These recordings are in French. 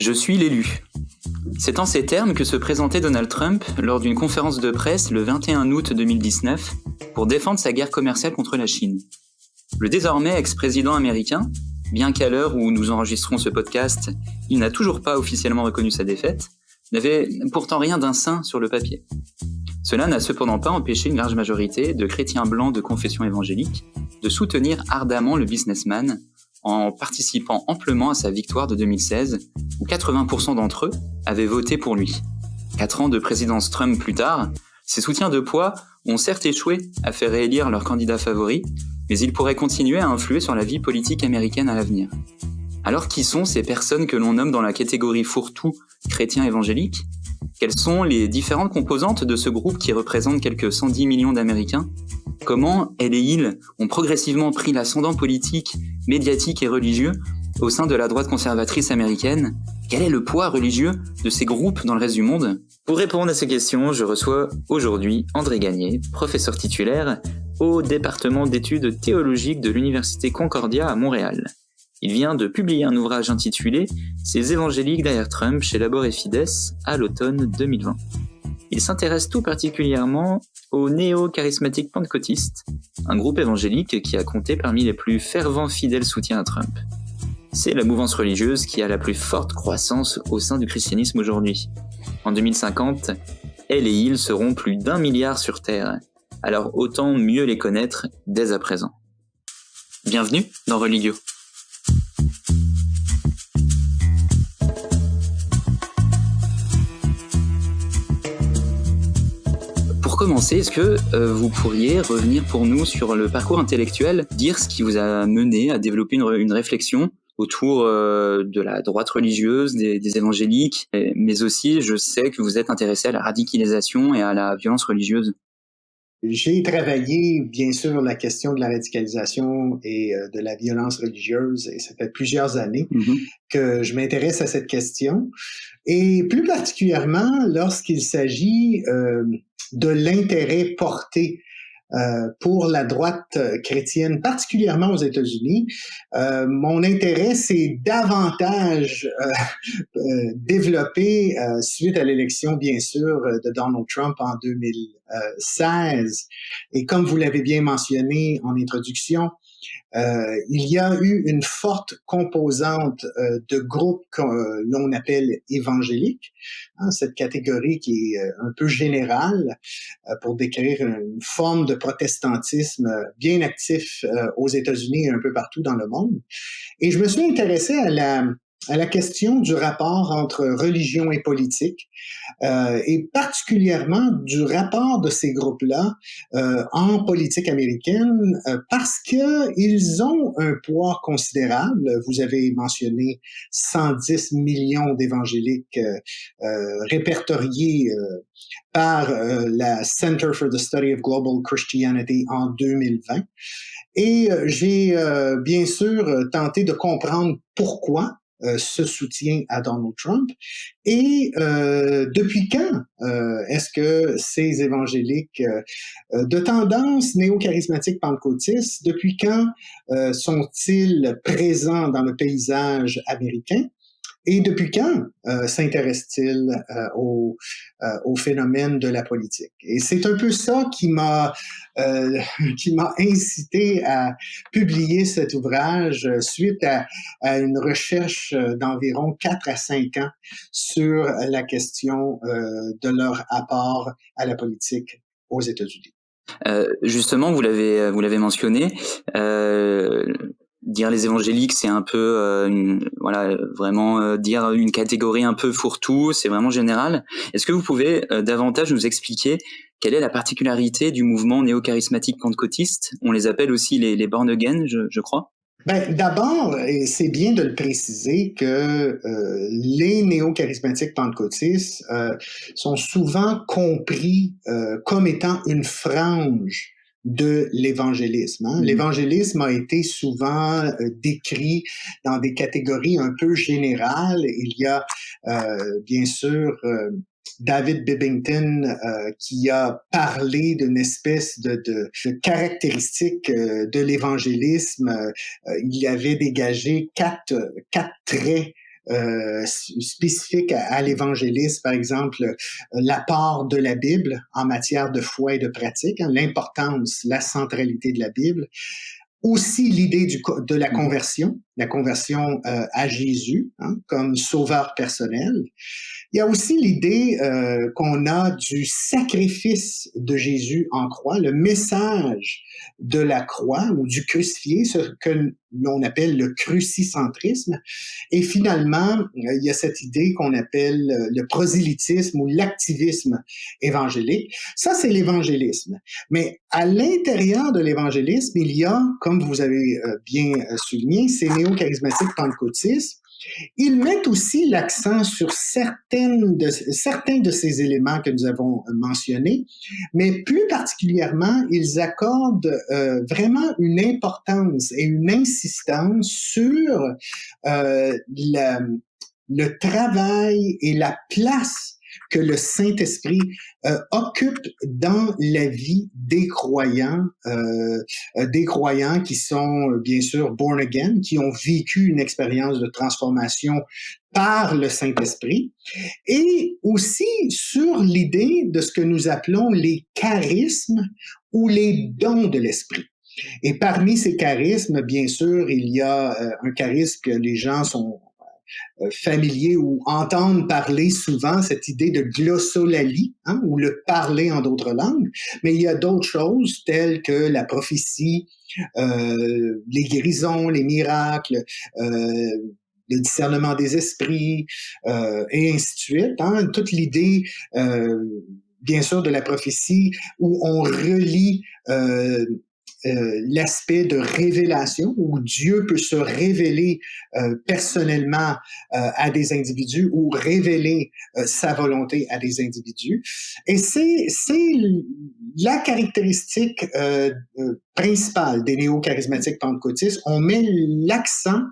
Je suis l'élu. C'est en ces termes que se présentait Donald Trump lors d'une conférence de presse le 21 août 2019 pour défendre sa guerre commerciale contre la Chine. Le désormais ex-président américain, bien qu'à l'heure où nous enregistrons ce podcast, il n'a toujours pas officiellement reconnu sa défaite, n'avait pourtant rien d'insain sur le papier. Cela n'a cependant pas empêché une large majorité de chrétiens blancs de confession évangélique de soutenir ardemment le businessman en participant amplement à sa victoire de 2016, où 80% d'entre eux avaient voté pour lui. 4 ans de présidence Trump plus tard, ces soutiens de poids ont certes échoué à faire réélire leur candidat favori, mais ils pourraient continuer à influer sur la vie politique américaine à l'avenir. Alors qui sont ces personnes que l'on nomme dans la catégorie fourre-tout chrétiens évangéliques ? Quelles sont les différentes composantes de ce groupe qui représente quelques 110 millions d'Américains ? Comment elle et il ont progressivement pris l'ascendant politique, médiatique et religieux au sein de la droite conservatrice américaine ? Quel est le poids religieux de ces groupes dans le reste du monde ? Pour répondre à ces questions, je reçois aujourd'hui André Gagné, professeur titulaire au département d'études théologiques de l'Université Concordia à Montréal. Il vient de publier un ouvrage intitulé « Ces évangéliques derrière Trump chez Labor et Fides » à l'automne 2020. Il s'intéresse tout particulièrement aux néo-charismatiques pentecôtistes, un groupe évangélique qui a compté parmi les plus fervents fidèles soutiens à Trump. C'est la mouvance religieuse qui a la plus forte croissance au sein du christianisme aujourd'hui. En 2050, elle et il seront plus d'1 milliard sur Terre, alors autant mieux les connaître dès à présent. Bienvenue dans Religio. Pour commencer, est-ce que vous pourriez revenir pour nous sur le parcours intellectuel, dire ce qui vous a mené à développer une réflexion autour de la droite religieuse, des évangéliques, mais aussi je sais que vous êtes intéressé à la radicalisation et à la violence religieuse. J'ai travaillé, bien sûr, la question de la radicalisation et de la violence religieuse, et ça fait plusieurs années que je m'intéresse à cette question, et plus particulièrement lorsqu'il s'agit de l'intérêt porté pour la droite chrétienne, particulièrement aux États-Unis. Mon intérêt s'est davantage développé suite à l'élection, bien sûr, de Donald Trump en 2016. Et comme vous l'avez bien mentionné en introduction, il y a eu une forte composante de groupes que l'on appelle évangéliques, cette catégorie qui est un peu générale pour décrire une forme de protestantisme bien actif aux États-Unis et un peu partout dans le monde. Et je me suis intéressé à la question du rapport entre religion et politique, et particulièrement du rapport de ces groupes-là en politique américaine, parce qu'ils ont un poids considérable. Vous avez mentionné 110 millions d'évangéliques répertoriés par la Center for the Study of Global Christianity en 2020. Et j'ai bien sûr tenté de comprendre pourquoi ce soutien à Donald Trump et depuis quand est-ce que ces évangéliques de tendance néo-charismatique pentecôtiste, depuis quand sont-ils présents dans le paysage américain? Et depuis quand s'intéresse-t-il au phénomène de la politique? Et c'est un peu ça qui m'a incité à publier cet ouvrage suite à une recherche d'environ 4 à 5 ans sur la question de leur apport à la politique aux États-Unis. Justement, vous l'avez mentionné. Dire les évangéliques, c'est un peu, vraiment dire une catégorie un peu fourre-tout, c'est vraiment général. Est-ce que vous pouvez davantage nous expliquer quelle est la particularité du mouvement néo-charismatique pentecôtiste ? On les appelle aussi les born again, je crois. D'abord, et c'est bien de le préciser que les néo-charismatiques pentecôtistes sont souvent compris comme étant une frange de l'évangélisme. L'évangélisme a été souvent décrit dans des catégories un peu générales. Il y a bien sûr David Bibbington qui a parlé d'une espèce de caractéristique de l'évangélisme. Il avait dégagé quatre traits spécifiques à l'évangélisme, par exemple, l'apport de la Bible en matière de foi et de pratique, hein, l'importance, la centralité de la Bible. Aussi l'idée de la conversion à Jésus, hein, comme sauveur personnel. Il y a aussi l'idée qu'on a du sacrifice de Jésus en croix, le message de la croix ou du crucifié, ce que l'on appelle le crucicentrisme. Et finalement, il y a cette idée qu'on appelle le prosélytisme ou l'activisme évangélique. Ça, c'est l'évangélisme. Mais à l'intérieur de l'évangélisme, il y a, comme vous avez bien souligné, ces néo-charismatiques pentecôtistes. Ils mettent aussi l'accent sur certains de ces éléments que nous avons mentionnés, mais plus particulièrement, ils accordent vraiment une importance et une insistance sur le travail et la place que le Saint-Esprit occupe dans la vie des croyants qui sont bien sûr born again, qui ont vécu une expérience de transformation par le Saint-Esprit, et aussi sur l'idée de ce que nous appelons les charismes ou les dons de l'Esprit. Et parmi ces charismes, bien sûr, il y a un charisme que les gens sont familiers ou entendent parler souvent, cette idée de glossolalie, hein, ou le parler en d'autres langues, mais il y a d'autres choses telles que la prophétie, les guérisons, les miracles, le discernement des esprits, et ainsi de suite. Hein, toute l'idée, bien sûr, de la prophétie où on relie l'aspect de révélation, où Dieu peut se révéler personnellement à des individus ou révéler sa volonté à des individus. Et c'est la caractéristique principale des néo-charismatiques pentecôtistes. On met l'accent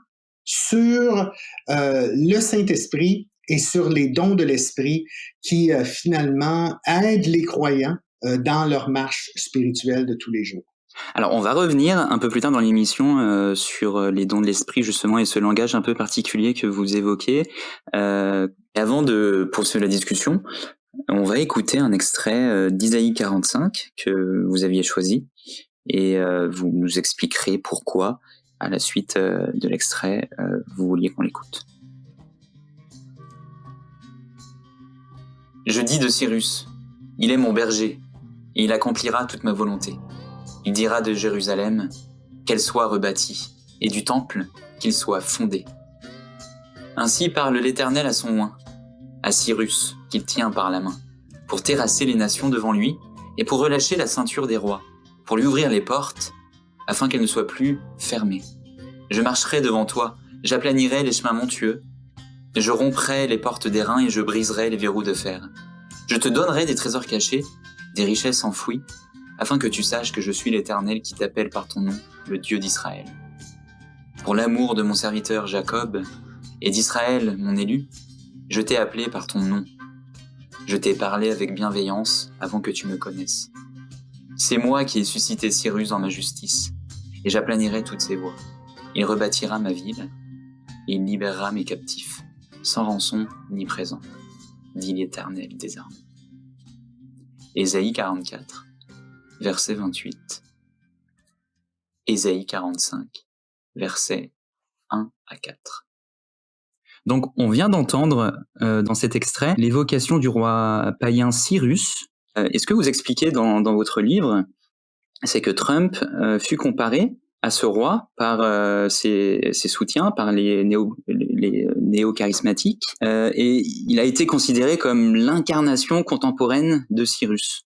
sur le Saint-Esprit et sur les dons de l'Esprit qui finalement aident les croyants dans leur marche spirituelle de tous les jours. Alors, on va revenir un peu plus tard dans l'émission sur les dons de l'esprit, justement, et ce langage un peu particulier que vous évoquez. Avant de poursuivre la discussion, on va écouter un extrait d'Isaïe 45 que vous aviez choisi, et vous nous expliquerez pourquoi, à la suite de l'extrait, vous vouliez qu'on l'écoute. Je dis de Cyrus, il est mon berger, et il accomplira toute ma volonté. Il dira de Jérusalem qu'elle soit rebâtie, et du temple qu'il soit fondé. Ainsi parle l'Éternel à son oint, à Cyrus, qu'il tient par la main, pour terrasser les nations devant lui, et pour relâcher la ceinture des rois, pour lui ouvrir les portes, afin qu'elles ne soient plus fermées. Je marcherai devant toi, j'aplanirai les chemins montueux, je romprai les portes d'airain et je briserai les verrous de fer. Je te donnerai des trésors cachés, des richesses enfouies, afin que tu saches que je suis l'Éternel qui t'appelle par ton nom, le Dieu d'Israël. Pour l'amour de mon serviteur Jacob et d'Israël, mon élu, je t'ai appelé par ton nom. Je t'ai parlé avec bienveillance avant que tu me connaisses. C'est moi qui ai suscité Cyrus dans ma justice, et j'aplanirai toutes ses voies. Il rebâtira ma ville, et il libérera mes captifs, sans rançon ni présent, dit l'Éternel des armées. Ésaïe 44. Verset 28. Ésaïe 45, versets 1 à 4. Donc, on vient d'entendre dans cet extrait l'évocation du roi païen Cyrus. Et ce que vous expliquez dans votre livre, c'est que Trump fut comparé à ce roi par ses soutiens, par les néo-charismatiques, et il a été considéré comme l'incarnation contemporaine de Cyrus.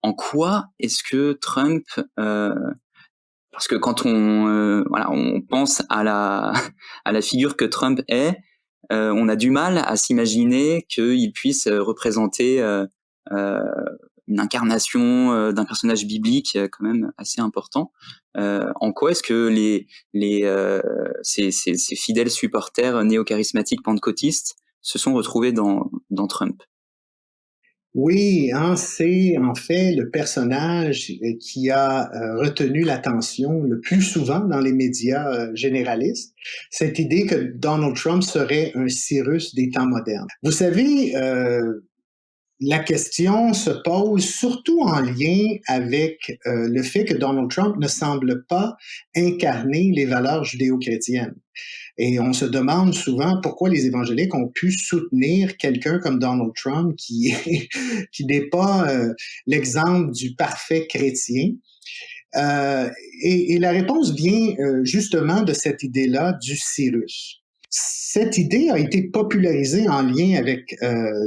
En quoi est-ce que Trump, parce que quand on pense à la figure que Trump est, on a du mal à s'imaginer qu'il puisse représenter une incarnation d'un personnage biblique quand même assez important. En quoi est-ce que ces fidèles supporters néo-charismatiques pentecôtistes se sont retrouvés dans Trump? Oui, hein, c'est en fait le personnage qui a retenu l'attention le plus souvent dans les médias généralistes, cette idée que Donald Trump serait un Cyrus des temps modernes. Vous savez, la question se pose surtout en lien avec le fait que Donald Trump ne semble pas incarner les valeurs judéo-chrétiennes. Et on se demande souvent pourquoi les évangéliques ont pu soutenir quelqu'un comme Donald Trump qui n'est pas l'exemple du parfait chrétien. Et la réponse vient justement de cette idée-là du Cyrus. Cette idée a été popularisée en lien avec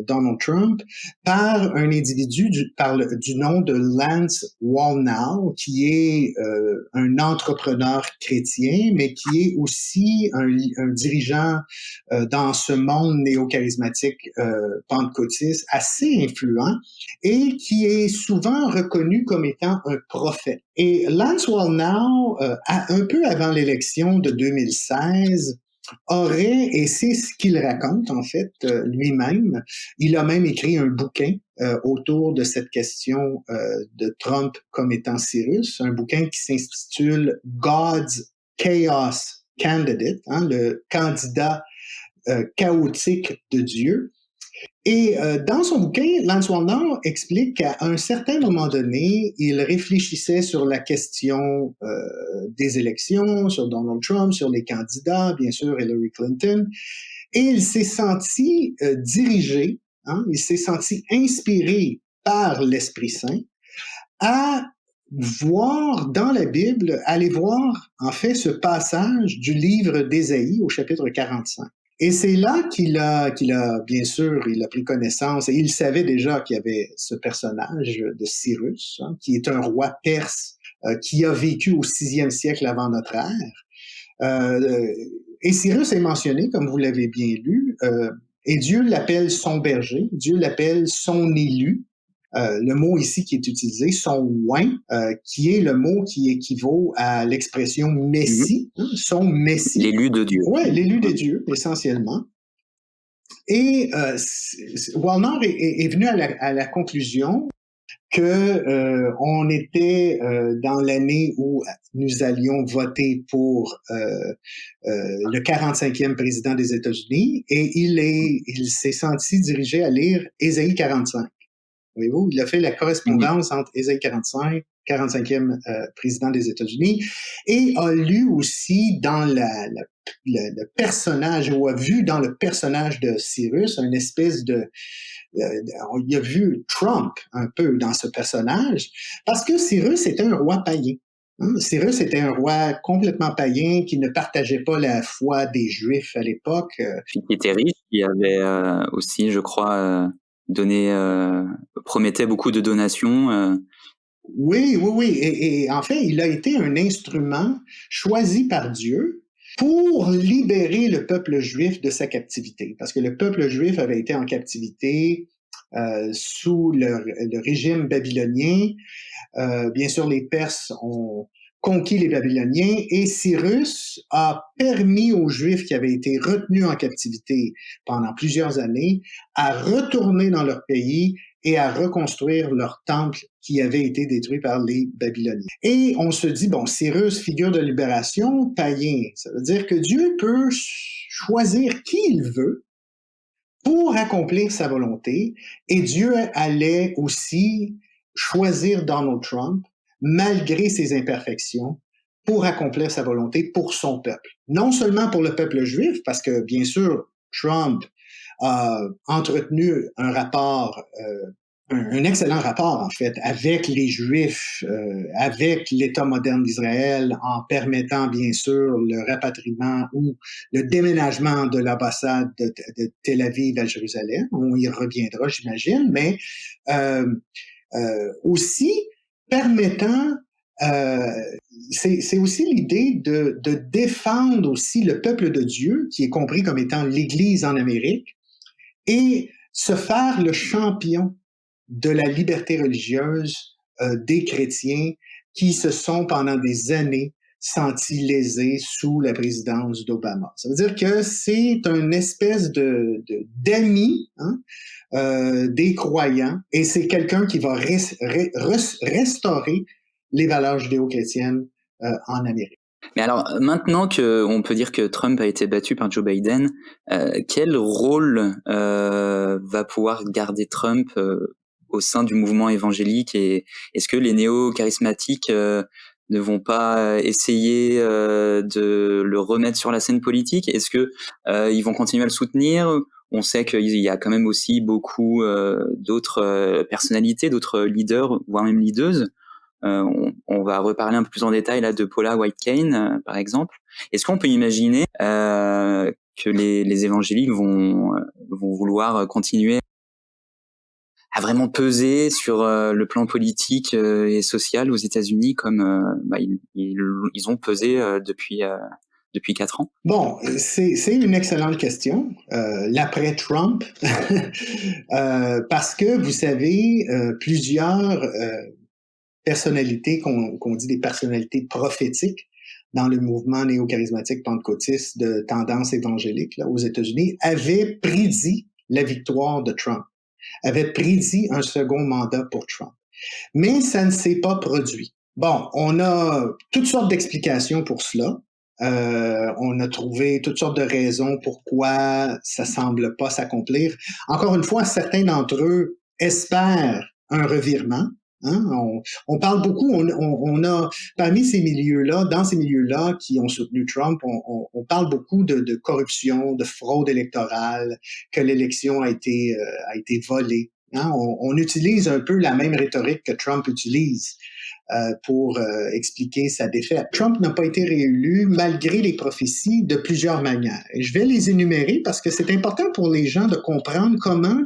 Donald Trump par un individu du nom de Lance Wallnau, qui est un entrepreneur chrétien, mais qui est aussi un dirigeant dans ce monde néo-charismatique pentecôtiste assez influent et qui est souvent reconnu comme étant un prophète. Et Lance Wallnau, un peu avant l'élection de 2016, aurait, et c'est ce qu'il raconte en fait lui-même, il a même écrit un bouquin autour de cette question de Trump comme étant Cyrus, un bouquin qui s'intitule God's Chaos Candidate, hein, le candidat chaotique de Dieu. Et dans son bouquin, Lance Wallnau explique qu'à un certain moment donné, il réfléchissait sur la question des élections, sur Donald Trump, sur les candidats, bien sûr Hillary Clinton, et il s'est senti dirigé, hein, il s'est senti inspiré par l'Esprit Saint à voir dans la Bible, aller voir en fait ce passage du livre d'Ésaïe au chapitre 45. Et c'est là qu'il a, bien sûr, il a pris connaissance, et il savait déjà qu'il y avait ce personnage de Cyrus, hein, qui est un roi perse qui a vécu au 6e siècle avant notre ère. Et Cyrus est mentionné, comme vous l'avez bien lu, et Dieu l'appelle son berger, Dieu l'appelle son élu. Le mot ici qui est utilisé, son oint, qui est le mot qui équivaut à l'expression Messie, son Messie. L'élu de Dieu. Oui, l'élu de Dieu, essentiellement. Et Wallnau est venu à la conclusion que on était dans l'année où nous allions voter pour le 45e président des États-Unis, et il s'est senti dirigé à lire Ésaïe 45. Voyez-vous, il a fait la correspondance entre Ésaïe 45, 45e président des États-Unis, et a lu aussi dans le personnage, ou a vu dans le personnage de Cyrus une espèce il a vu Trump un peu dans ce personnage, parce que Cyrus était un roi païen. Cyrus était un roi complètement païen qui ne partageait pas la foi des Juifs à l'époque. Qui était riche, qui avait aussi, je crois, promettait beaucoup de donations. Oui. Et en fait, il a été un instrument choisi par Dieu pour libérer le peuple juif de sa captivité. Parce que le peuple juif avait été en captivité sous le régime babylonien. Bien sûr, les Perses ont conquis les Babyloniens, et Cyrus a permis aux Juifs qui avaient été retenus en captivité pendant plusieurs années à retourner dans leur pays et à reconstruire leur temple qui avait été détruit par les Babyloniens. Et on se dit, bon, Cyrus, figure de libération, païen, ça veut dire que Dieu peut choisir qui il veut pour accomplir sa volonté, et Dieu allait aussi choisir Donald Trump, malgré ses imperfections, pour accomplir sa volonté pour son peuple. Non seulement pour le peuple juif, parce que, bien sûr, Trump a entretenu un rapport, un excellent rapport, en fait, avec les Juifs, avec l'État moderne d'Israël, en permettant, bien sûr, le rapatriement ou le déménagement de l'ambassade de Tel Aviv à Jérusalem. On y reviendra, j'imagine, mais aussi permettant, c'est aussi l'idée de défendre aussi le peuple de Dieu, qui est compris comme étant l'Église en Amérique, et se faire le champion de la liberté religieuse des chrétiens qui se sont pendant des années sentis lésés sous la présidence d'Obama. Ça veut dire que c'est une espèce d'ami, hein, des croyants, et c'est quelqu'un qui va restaurer les valeurs judéo-chrétiennes en Amérique. Mais alors, maintenant qu'on peut dire que Trump a été battu par Joe Biden, quel rôle va pouvoir garder Trump au sein du mouvement évangélique, et est-ce que les néo-charismatiques ne vont pas essayer de le remettre sur la scène politique? Est-ce que ils vont continuer à le soutenir? On sait qu'il y a quand même aussi beaucoup d'autres personnalités, d'autres leaders, voire même leaders. On va reparler un peu plus en détail là de Paula White Cain, par exemple. Est-ce qu'on peut imaginer que les évangéliques vont vouloir continuer à vraiment peser sur le plan politique et social aux États-Unis comme ils ont pesé depuis 4 ans? Bon, c'est une excellente question. L'après-Trump, parce que vous savez, plusieurs personnalités qu'on dit des personnalités prophétiques dans le mouvement néo-charismatique pentecôtiste de tendance évangélique là, aux États-Unis avaient prédit la victoire de Trump, avaient prédit un second mandat pour Trump. Mais ça ne s'est pas produit. Bon, on a toutes sortes d'explications pour cela. On a trouvé toutes sortes de raisons pourquoi ça semble pas s'accomplir. Encore une fois, certains d'entre eux espèrent un revirement. Hein? On parle beaucoup, on a parmi ces milieux-là, dans ces milieux-là qui ont soutenu Trump, on parle beaucoup de corruption, de fraude électorale, que l'élection a été volée. Hein? On utilise un peu la même rhétorique que Trump utilise pour expliquer sa défaite. Trump n'a pas été réélu malgré les prophéties de plusieurs manières. Et je vais les énumérer parce que c'est important pour les gens de comprendre comment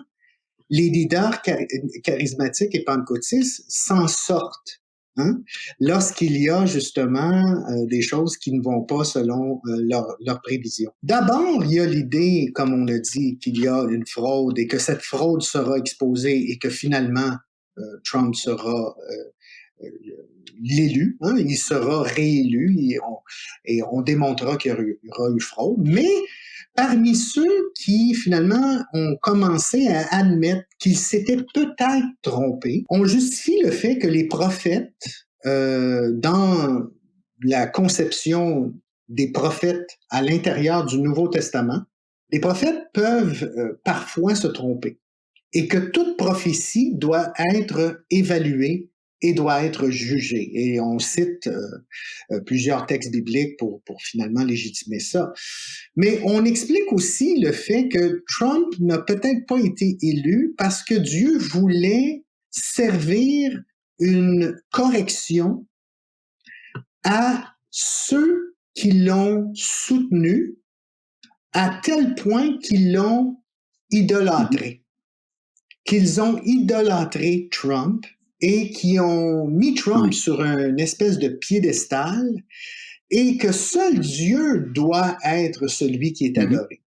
les leaders charismatiques et pentecôtistes s'en sortent. Hein? Lorsqu'il y a justement des choses qui ne vont pas selon leurs prévisions. D'abord, il y a l'idée, comme on a dit, qu'il y a une fraude et que cette fraude sera exposée et que finalement Trump sera l'élu, hein, il sera réélu et on démontrera qu'il y aura eu fraude. Mais parmi ceux qui finalement ont commencé à admettre qu'ils s'étaient peut-être trompés, on justifie le fait que les prophètes, dans la conception des prophètes à l'intérieur du Nouveau Testament, les prophètes peuvent parfois se tromper et que toute prophétie doit être évaluée et doit être jugée. Et on cite plusieurs textes bibliques pour finalement légitimer ça. Mais on explique aussi le fait que Trump n'a peut-être pas été élu parce que Dieu voulait servir une correction à ceux qui l'ont soutenu à tel point qu'ils l'ont idolâtré. Qu'ils ont idolâtré Trump et qui ont mis Trump sur une espèce de piédestal et que seul Dieu doit être celui qui est adoré.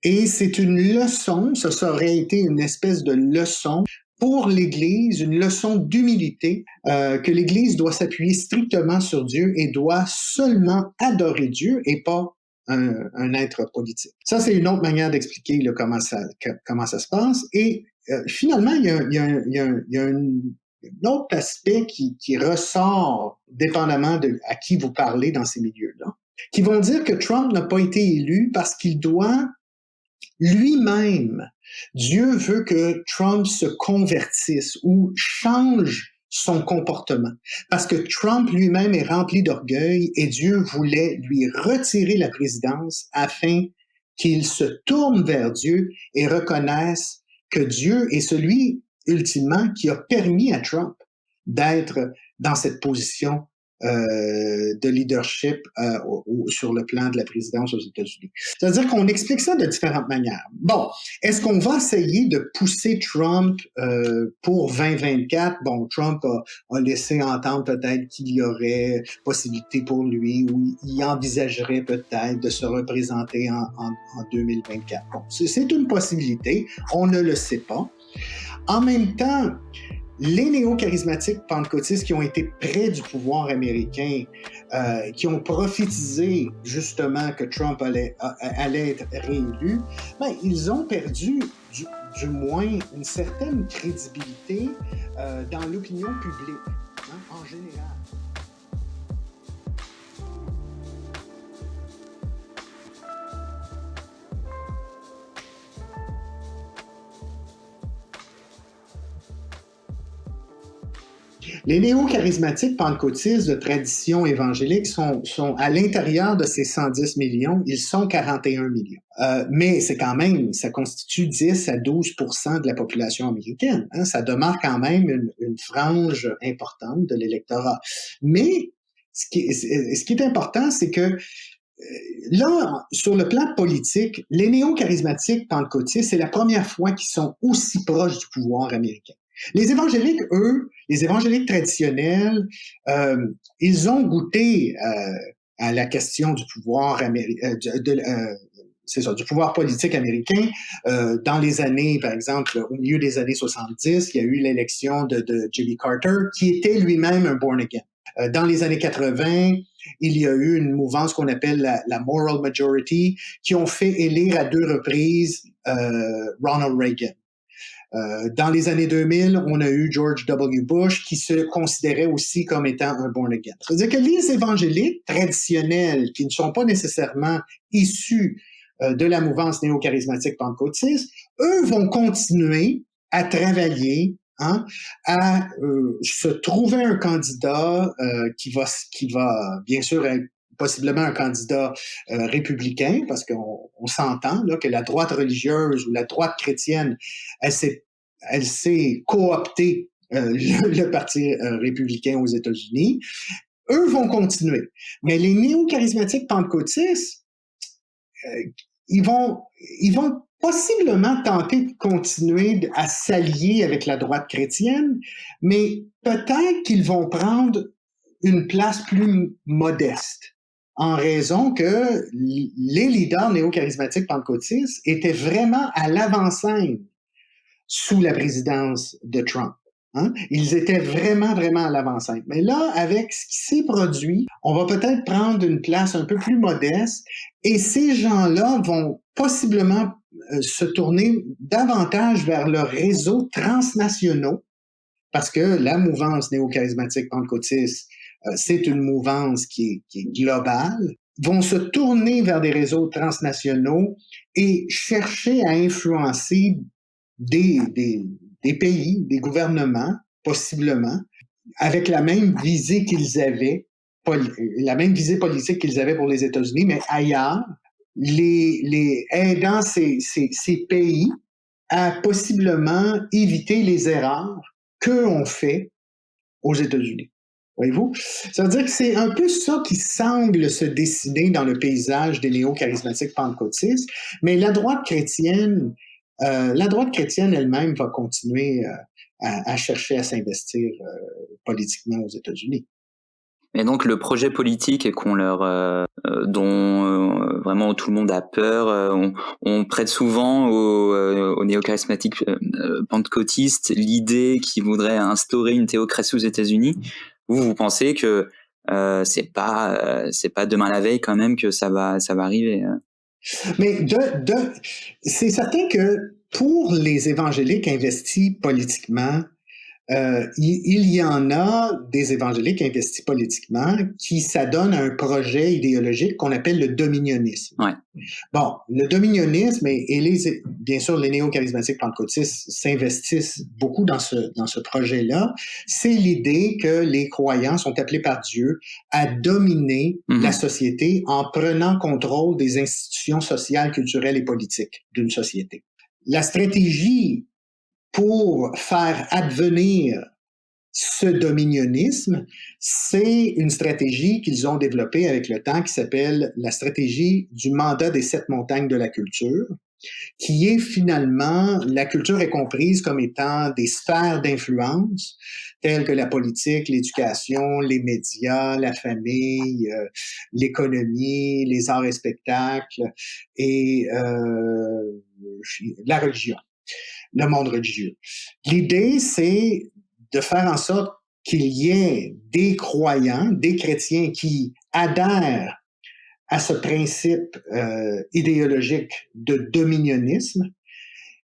Et c'est une leçon, ça aurait été une espèce de leçon pour l'Église, une leçon d'humilité, que l'Église doit s'appuyer strictement sur Dieu et doit seulement adorer Dieu et pas un être politique. Ça, c'est une autre manière d'expliquer là, comment ça se passe. Et finalement, il y a un autre aspect qui ressort dépendamment de à qui vous parlez dans ces milieux-là, qui vont dire que Trump n'a pas été élu parce qu'il doit lui-même, Dieu veut que Trump se convertisse ou change son comportement. Parce que Trump lui-même est rempli d'orgueil et Dieu voulait lui retirer la présidence afin qu'il se tourne vers Dieu et reconnaisse que Dieu est celui ultimement qui a permis à Trump d'être dans cette position de leadership sur le plan de la présidence aux États-Unis. C'est-à-dire qu'on explique ça de différentes manières. Bon, est-ce qu'on va essayer de pousser Trump pour 2024? Bon, Trump a laissé entendre peut-être qu'il y aurait possibilité pour lui ou il envisagerait peut-être de se représenter en 2024. Bon, c'est une possibilité, on ne le sait pas. En même temps, les néo-charismatiques pentecôtistes qui ont été près du pouvoir américain, qui ont prophétisé justement que Trump allait être réélu, ben, ils ont perdu du moins une certaine crédibilité dans l'opinion publique, hein, en général. Les néo-charismatiques pentecôtistes de tradition évangélique sont à l'intérieur de ces 110 millions, ils sont 41 millions. Mais c'est quand même, ça constitue 10 à 12% de la population américaine. Hein? Ça demeure quand même une frange importante de l'électorat. Mais ce qui est important, c'est que là, sur le plan politique, les néo-charismatiques pentecôtistes, c'est la première fois qu'ils sont aussi proches du pouvoir américain. Les évangéliques, eux, les évangéliques traditionnels, ils ont goûté à la question du pouvoir du pouvoir politique américain. Dans les années, par exemple, au milieu des années 70, il y a eu l'élection de Jimmy Carter, qui était lui-même un born again. Dans les années 80, il y a eu une mouvance qu'on appelle la Moral Majority, qui ont fait élire à 2 reprises Ronald Reagan. Dans les années 2000, on a eu George W. Bush qui se considérait aussi comme étant un born again. C'est-à-dire que les évangéliques traditionnels qui ne sont pas nécessairement issus de la mouvance néo-charismatique pentecôtiste, eux vont continuer à travailler, hein, à se trouver un candidat qui va bien sûr être possiblement un candidat républicain, parce qu'on s'entend là, que la droite religieuse ou la droite chrétienne, elle s'est cooptée le Parti républicain aux États-Unis. Eux vont continuer. Mais les néo-charismatiques pentecôtistes, ils vont possiblement tenter de continuer à s'allier avec la droite chrétienne, mais peut-être qu'ils vont prendre une place plus modeste, en raison que les leaders néo-charismatiques pentecôtistes étaient vraiment à l'avant-scène sous la présidence de Trump. Hein? Ils étaient vraiment, vraiment à l'avant-scène. Mais là, avec ce qui s'est produit, on va peut-être prendre une place un peu plus modeste et ces gens-là vont possiblement se tourner davantage vers leurs réseaux transnationaux parce que la mouvance néo-charismatique pentecôtiste, c'est une mouvance qui est globale, vont se tourner vers des réseaux transnationaux et chercher à influencer des pays, des gouvernements, possiblement, avec la même visée qu'ils avaient, la même visée politique qu'ils avaient pour les États-Unis, mais ailleurs, les aidant ces pays à possiblement éviter les erreurs qu'eux ont fait aux États-Unis. Voyez-vous? Ça veut dire que c'est un peu ça qui semble se dessiner dans le paysage des néo-charismatiques pentecôtistes, mais la droite chrétienne elle-même va continuer à chercher à s'investir politiquement aux États-Unis. Et donc le projet politique dont vraiment tout le monde a peur, on prête souvent aux néo-charismatiques pentecôtistes l'idée qu'ils voudraient instaurer une théocratie aux États-Unis. Vous pensez que c'est pas demain la veille quand même que ça va arriver? Mais c'est certain que pour les évangéliques investis politiquement, il y en a des évangéliques investis politiquement qui s'adonnent à un projet idéologique qu'on appelle le dominionnisme. Ouais. Bon, le dominionnisme et bien sûr, les néo-charismatiques pentecôtistes s'investissent beaucoup dans ce projet-là. C'est l'idée que les croyants sont appelés par Dieu à dominer la société en prenant contrôle des institutions sociales, culturelles et politiques d'une société. La stratégie pour faire advenir ce dominionnisme, c'est une stratégie qu'ils ont développée avec le temps qui s'appelle la stratégie du mandat des 7 montagnes de la culture, qui est finalement, la culture est comprise comme étant des sphères d'influence telles que la politique, l'éducation, les médias, la famille, l'économie, les arts et spectacles et la religion. Le monde religieux. L'idée, c'est de faire en sorte qu'il y ait des croyants, des chrétiens qui adhèrent à ce principe idéologique de dominionnisme,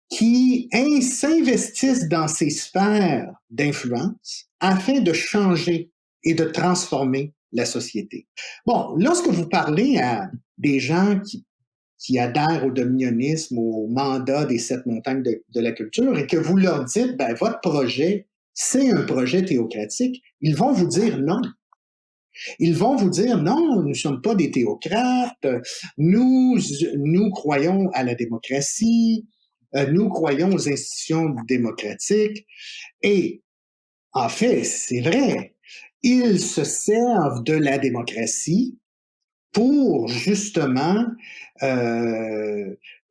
qui s'investissent dans ces sphères d'influence afin de changer et de transformer la société. Bon, lorsque vous parlez à des gens qui adhèrent au dominionnisme, au mandat des 7 montagnes de la culture, et que vous leur dites, ben, votre projet, c'est un projet théocratique, ils vont vous dire non. Ils vont vous dire non, nous ne sommes pas des théocrates, nous croyons à la démocratie, nous croyons aux institutions démocratiques. Et en fait, c'est vrai, ils se servent de la démocratie pour justement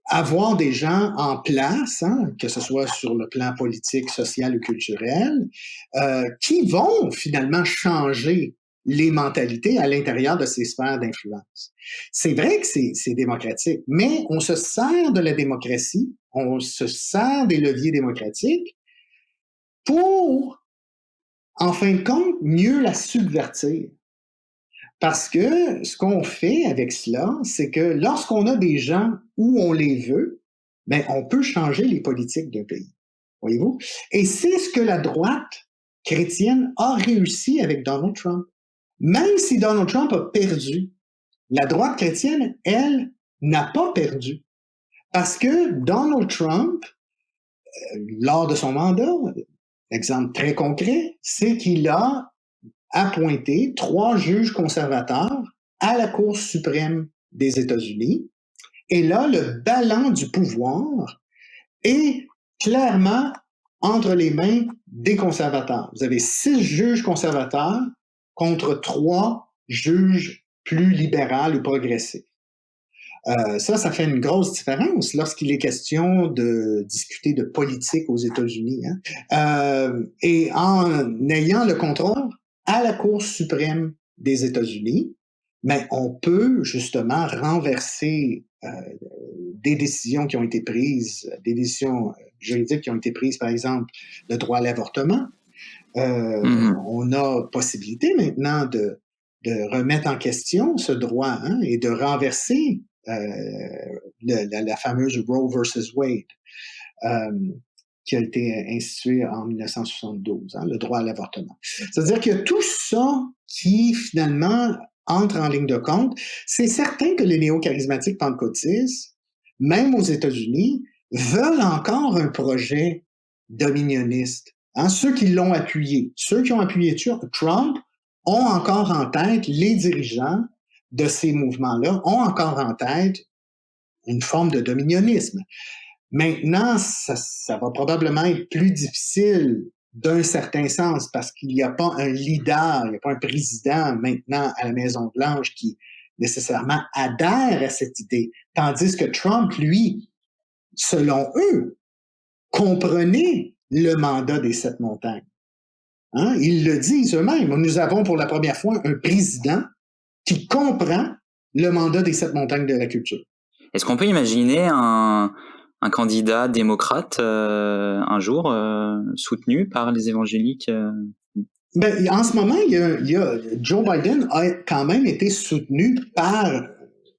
avoir des gens en place, hein, que ce soit sur le plan politique, social ou culturel, qui vont finalement changer les mentalités à l'intérieur de ces sphères d'influence. C'est vrai que c'est démocratique, mais on se sert de la démocratie, on se sert des leviers démocratiques pour, en fin de compte, mieux la subvertir. Parce que ce qu'on fait avec cela, c'est que lorsqu'on a des gens où on les veut, ben, on peut changer les politiques d'un pays. Voyez-vous? Et c'est ce que la droite chrétienne a réussi avec Donald Trump. Même si Donald Trump a perdu, la droite chrétienne, elle, n'a pas perdu. Parce que Donald Trump, lors de son mandat, exemple très concret, c'est qu'il a appointé 3 juges conservateurs à la Cour suprême des États-Unis. Et là, le ballon du pouvoir est clairement entre les mains des conservateurs. Vous avez 6 juges conservateurs contre 3 juges plus libéraux ou progressifs. Ça fait une grosse différence lorsqu'il est question de discuter de politique aux États-Unis. Hein. Et en ayant le contrôle à la Cour suprême des États-Unis, mais on peut justement renverser des décisions qui ont été prises, des décisions juridiques qui ont été prises, par exemple, le droit à l'avortement. On a possibilité maintenant de remettre en question ce droit, hein, et de renverser la fameuse Roe versus Wade, qui a été instituée en 1972, hein, le droit à l'avortement. C'est-à-dire qu'il y a tout ça qui, finalement, entre en ligne de compte. C'est certain que les néo-charismatiques pentecôtistes, même aux États-Unis, veulent encore un projet dominioniste. Hein, ceux qui l'ont appuyé, ceux qui ont appuyé Trump ont encore en tête, les dirigeants de ces mouvements-là ont encore en tête une forme de dominionnisme. Maintenant, ça va probablement être plus difficile d'un certain sens parce qu'il n'y a pas un leader, il n'y a pas un président maintenant à la Maison-Blanche qui nécessairement adhère à cette idée. Tandis que Trump, lui, selon eux, comprenait le mandat des 7 montagnes. Hein? Ils le disent eux-mêmes. Nous avons pour la première fois un président qui comprend le mandat des 7 montagnes de la culture. Est-ce qu'on peut imaginer un candidat démocrate un jour soutenu par les évangéliques Ben, en ce moment, Joe Biden a quand même été soutenu par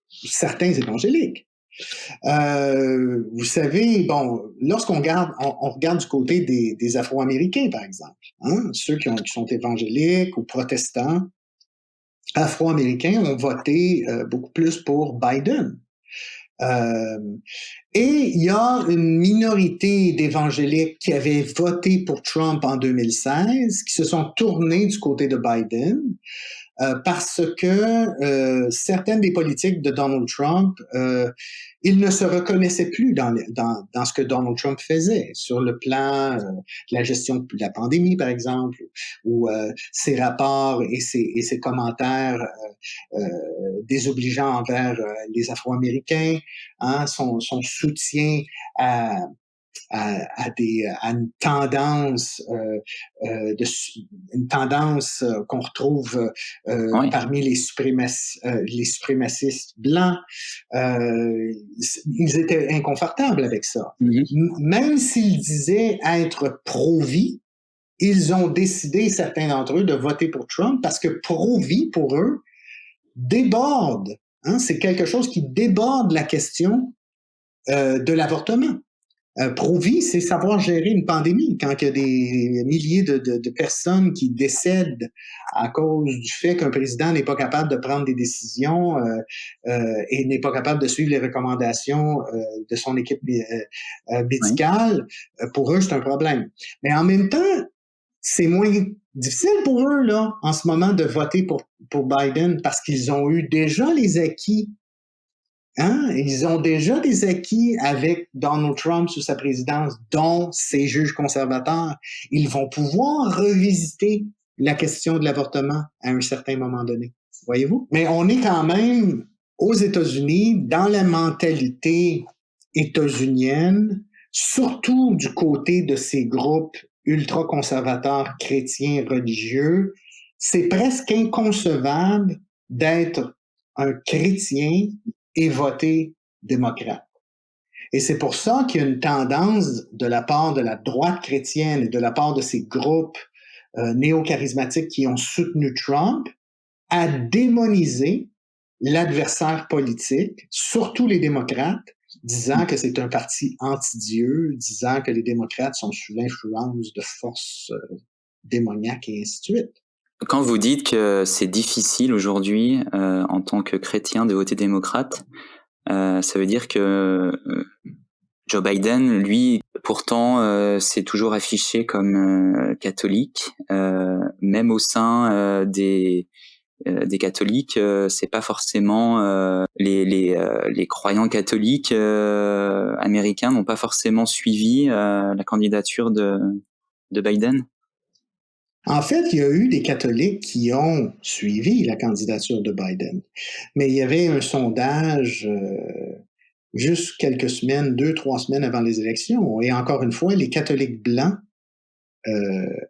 certains évangéliques. Vous savez, bon, lorsqu'on regarde du côté des Afro-Américains, par exemple, hein, ceux qui sont évangéliques ou protestants, Afro-Américains ont voté beaucoup plus pour Biden. Et il y a une minorité d'évangéliques qui avaient voté pour Trump en 2016, qui se sont tournés du côté de Biden, parce que certaines des politiques de Donald Trump, ils ne se reconnaissaient plus dans ce que Donald Trump faisait, sur le plan de la gestion de la pandémie, par exemple, ou ses rapports et ses commentaires désobligeants envers les Afro-Américains, hein, son soutien à une tendance qu'on retrouve parmi les suprémacistes blancs. Ils étaient inconfortables avec ça. Même s'ils disaient être pro-vie, ils ont décidé, certains d'entre eux, de voter pour Trump parce que pro-vie, pour eux, déborde. Hein, c'est quelque chose qui déborde la question de l'avortement. Pro-vie, c'est savoir gérer une pandémie. Quand il y a des milliers de personnes qui décèdent à cause du fait qu'un président n'est pas capable de prendre des décisions et n'est pas capable de suivre les recommandations de son équipe médicale, pour eux, c'est un problème. Mais en même temps, c'est moins difficile pour eux, là, en ce moment, de voter pour Biden parce qu'ils ont eu déjà les acquis. Hein? Ils ont déjà des acquis avec Donald Trump sous sa présidence, dont ces juges conservateurs. Ils vont pouvoir revisiter la question de l'avortement à un certain moment donné. Voyez-vous? Mais on est quand même aux États-Unis dans la mentalité états-unienne, surtout du côté de ces groupes ultra-conservateurs chrétiens religieux. C'est presque inconcevable d'être un chrétien et voter démocrate. Et c'est pour ça qu'il y a une tendance de la part de la droite chrétienne et de la part de ces groupes néo-charismatiques qui ont soutenu Trump à démoniser l'adversaire politique, surtout les démocrates, disant que c'est un parti anti-Dieu, disant que les démocrates sont sous l'influence de forces démoniaques et ainsi de suite. Quand vous dites que c'est difficile aujourd'hui, en tant que chrétien, de voter démocrate, ça veut dire que Joe Biden, lui, pourtant, s'est toujours affiché comme catholique, même au sein des catholiques, c'est pas forcément les croyants catholiques américains n'ont pas forcément suivi la candidature de Biden. En fait, il y a eu des catholiques qui ont suivi la candidature de Biden, mais il y avait un sondage juste quelques semaines, 2-3 semaines avant les élections, et encore une fois, les catholiques blancs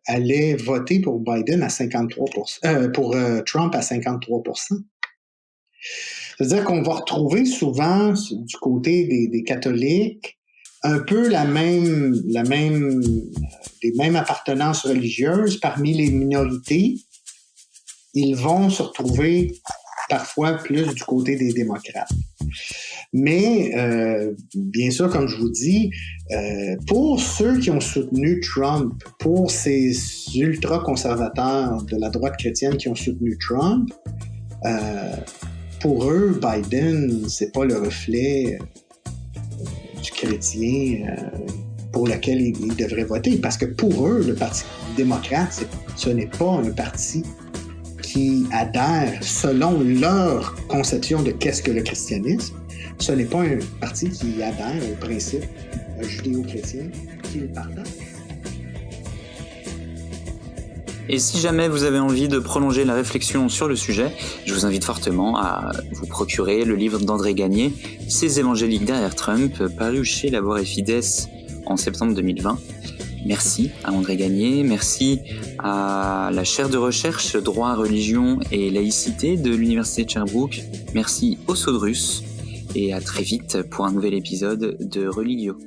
allaient voter pour Biden à 53%, pour Trump à 53%. C'est-à-dire qu'on va retrouver souvent du côté des catholiques un peu les mêmes appartenances religieuses parmi les minorités. Ils vont se retrouver parfois plus du côté des démocrates. Mais, bien sûr, comme je vous dis, pour ceux qui ont soutenu Trump, pour ces ultra-conservateurs de la droite chrétienne qui ont soutenu Trump, pour eux, Biden, c'est pas le reflet du chrétien pour lequel ils devraient voter. Parce que pour eux, le Parti démocrate, ce n'est pas un parti qui adhère selon leur conception de qu'est-ce que le christianisme. Ce n'est pas un parti qui adhère aux principes judéo-chrétiens qu'ils partagent. Et si jamais vous avez envie de prolonger la réflexion sur le sujet, je vous invite fortement à vous procurer le livre d'André Gagné, Ces évangéliques derrière Trump, paru chez Labor et Fides en septembre 2020. Merci à André Gagné, merci à la chaire de recherche Droit, Religion et Laïcité de l'Université de Sherbrooke, merci au Sodrus et à très vite pour un nouvel épisode de Religio.